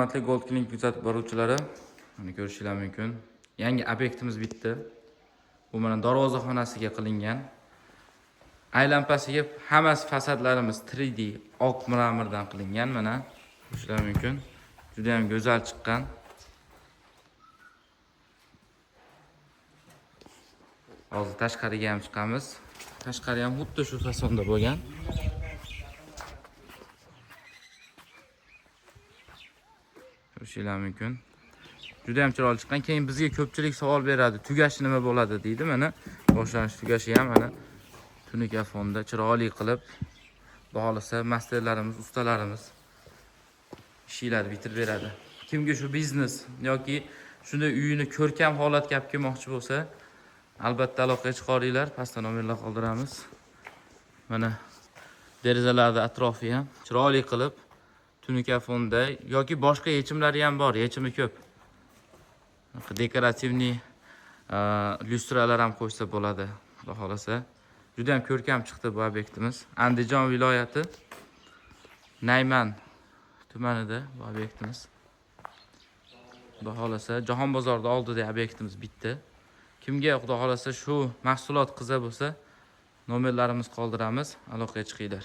Hurmatli Gold Clinic kuzatib boruvchilari, mana ko'rishingiz mumkin. Yangi obyektimiz bitdi. Bu mana darvozaxonasiga qilingan. Aylanpasiga hammasi fasadlarimiz 3D oq mramordan qilingan. Mana ko'rishingiz mumkin. Juda ham go'zal chiqqan. Hozir tashqariga ham chiqamiz. Tashqari ham xuddi shu fasonda bo'lgan. Ko'rishingiz mumkin. Juda ham chiroyli chiqqan. Keyin bizga ko'pchilik savol beradi. Tugashi nima bo'ladi deydi. Mana boshlanish tugashi ham mana tunuka fonda chiroyli qilib bog'lasa masterlarimiz, ustalarimiz ishlarni bitirib beradi. Kimga shu biznes yoki shunday uyini ko'rkam holatga olib kelmoqchi bo'lsa, albatta aloqaga chiqaringlar. Pastda nomerlar qoldiramiz. Mana derazalarning atrofi ham chiroyli qilib tunuka fonda yoki boshqa yechimlari ham bor, yechimi ko'p. Dekorativniy lyustralar ham qo'ysa bo'ladi, xudo xolasa. Juda ham ko'rkam chiqdi bu obyektimiz. Andijon viloyati Nayman tumanida bu obyektimiz. Xudo xolasa Jahon bozorida oldida obyektimiz bitdi. Kimga xudo xolasa shu mahsulot qiza bo'lsa, nomerlarimiz qoldiramiz, aloqaga chiqinglar.